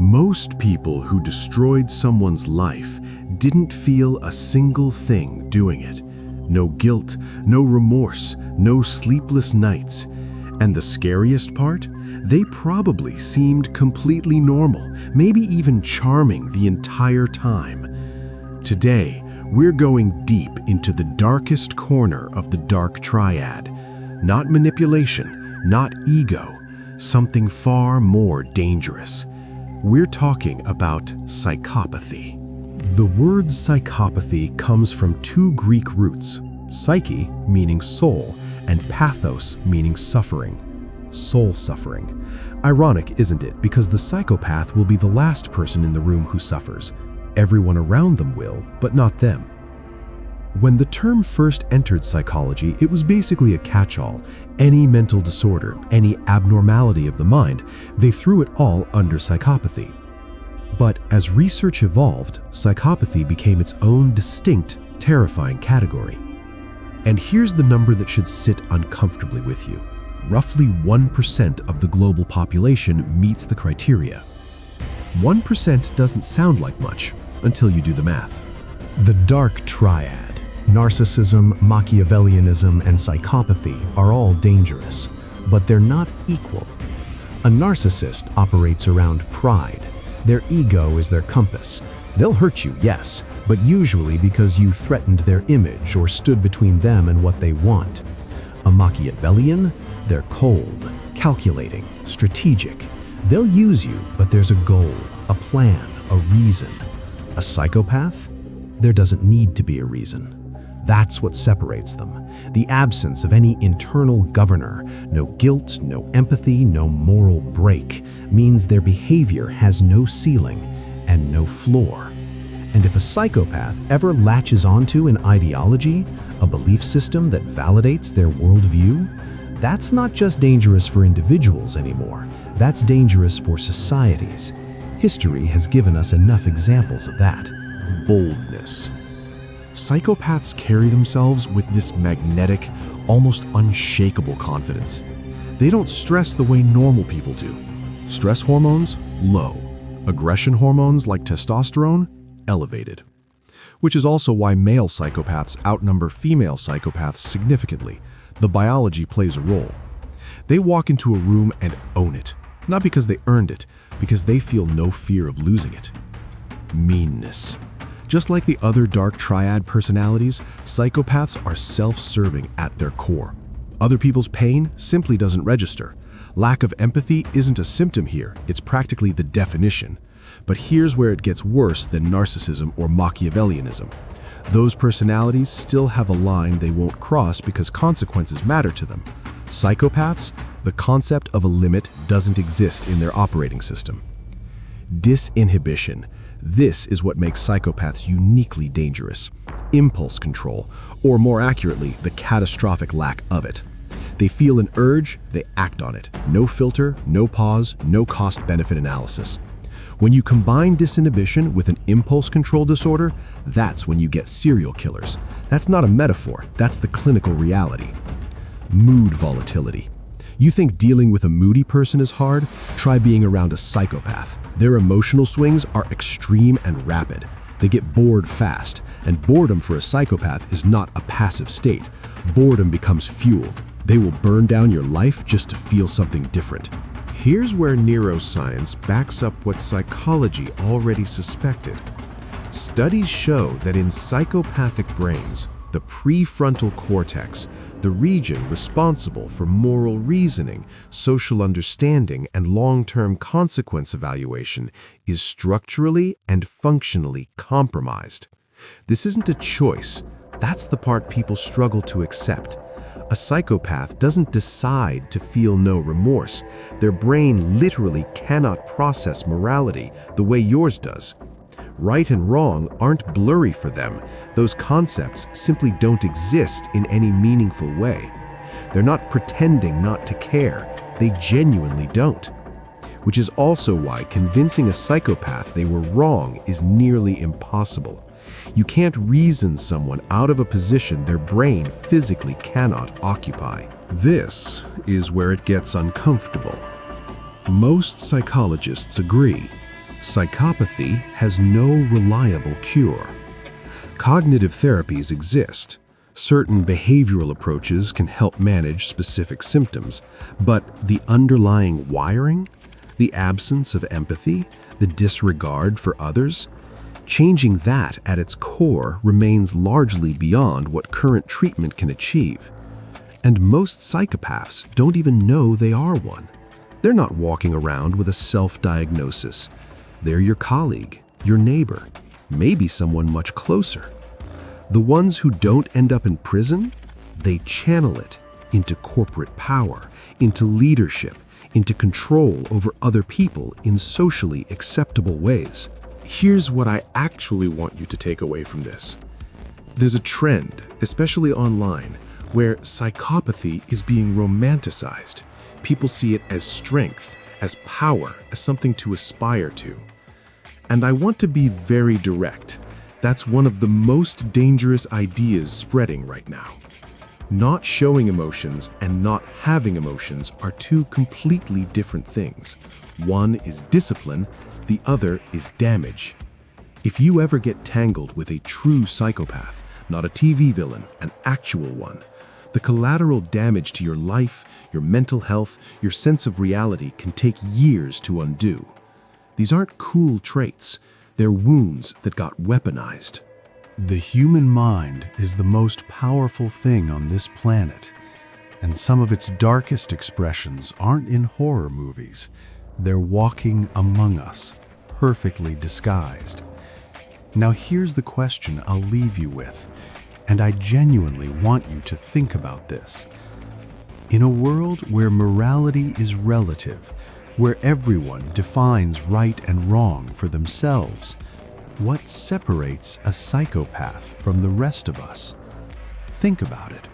Most people who destroyed someone's life didn't feel a single thing doing it. No guilt, no remorse, no sleepless nights. And the scariest part? They probably seemed completely normal, maybe even charming the entire time. Today, we're going deep into the darkest corner of the dark triad. Not manipulation, not ego, something far more dangerous. We're talking about psychopathy. The word psychopathy comes from two Greek roots, psyche, meaning soul, and pathos, meaning suffering. Soul suffering. Ironic, isn't it? Because the psychopath will be the last person in the room who suffers. Everyone around them will, but not them. When the term first entered psychology, it was basically a catch-all. Any mental disorder, any abnormality of the mind, they threw it all under psychopathy. But as research evolved, psychopathy became its own distinct, terrifying category. And here's the number that should sit uncomfortably with you. Roughly 1% of the global population meets the criteria. 1% doesn't sound like much until you do the math. The dark triad, narcissism, Machiavellianism, and psychopathy are all dangerous, but they're not equal. A narcissist operates around pride. Their ego is their compass. They'll hurt you, yes, but usually because you threatened their image or stood between them and what they want. A Machiavellian? They're cold, calculating, strategic. They'll use you, but there's a goal, a plan, a reason. A psychopath? There doesn't need to be a reason. That's what separates them. The absence of any internal governor, no guilt, no empathy, no moral break, means their behavior has no ceiling and no floor. And if a psychopath ever latches onto an ideology, a belief system that validates their worldview, that's not just dangerous for individuals anymore. That's dangerous for societies. History has given us enough examples of that. Boldness. Psychopaths carry themselves with this magnetic, almost unshakable confidence. They don't stress the way normal people do. Stress hormones, low. Aggression hormones like testosterone, elevated. Which is also why male psychopaths outnumber female psychopaths significantly. The biology plays a role. They walk into a room and own it, not because they earned it, because they feel no fear of losing it. Meanness. Just like the other dark triad personalities, psychopaths are self-serving at their core. Other people's pain simply doesn't register. Lack of empathy isn't a symptom here, it's practically the definition. But here's where it gets worse than narcissism or Machiavellianism. Those personalities still have a line they won't cross because consequences matter to them. Psychopaths, the concept of a limit doesn't exist in their operating system. Disinhibition. This is what makes psychopaths uniquely dangerous. Impulse control, or more accurately, the catastrophic lack of it. They feel an urge, they act on it. No filter, no pause, no cost-benefit analysis. When you combine disinhibition with an impulse control disorder, that's when you get serial killers. That's not a metaphor, that's the clinical reality. Mood volatility. You think dealing with a moody person is hard? Try being around a psychopath. Their emotional swings are extreme and rapid. They get bored fast, and boredom for a psychopath is not a passive state. Boredom becomes fuel. They will burn down your life just to feel something different. Here's where neuroscience backs up what psychology already suspected. Studies show that in psychopathic brains, the prefrontal cortex, the region responsible for moral reasoning, social understanding, and long-term consequence evaluation, is structurally and functionally compromised. This isn't a choice. That's the part people struggle to accept. A psychopath doesn't decide to feel no remorse. Their brain literally cannot process morality the way yours does. Right and wrong aren't blurry for them. Those concepts simply don't exist in any meaningful way. They're not pretending not to care. They genuinely don't. Which is also why convincing a psychopath they were wrong is nearly impossible. You can't reason someone out of a position their brain physically cannot occupy. This is where it gets uncomfortable. Most psychologists agree. Psychopathy has no reliable cure. Cognitive therapies exist. Certain behavioral approaches can help manage specific symptoms, but the underlying wiring, the absence of empathy, the disregard for others, changing that at its core remains largely beyond what current treatment can achieve. And most psychopaths don't even know they are one. They're not walking around with a self-diagnosis. They're your colleague, your neighbor, maybe someone much closer. The ones who don't end up in prison, they channel it into corporate power, into leadership, into control over other people in socially acceptable ways. Here's what I actually want you to take away from this. There's a trend, especially online, where psychopathy is being romanticized. People see it as strength, as power, as something to aspire to. And I want to be very direct. That's one of the most dangerous ideas spreading right now. Not showing emotions and not having emotions are two completely different things. One is discipline, the other is damage. If you ever get tangled with a true psychopath, not a TV villain, an actual one, the collateral damage to your life, your mental health, your sense of reality can take years to undo. These aren't cool traits. They're wounds that got weaponized. The human mind is the most powerful thing on this planet, and some of its darkest expressions aren't in horror movies. They're walking among us, perfectly disguised. Now here's the question I'll leave you with, and I genuinely want you to think about this. In a world where morality is relative, where everyone defines right and wrong for themselves, what separates a psychopath from the rest of us? Think about it.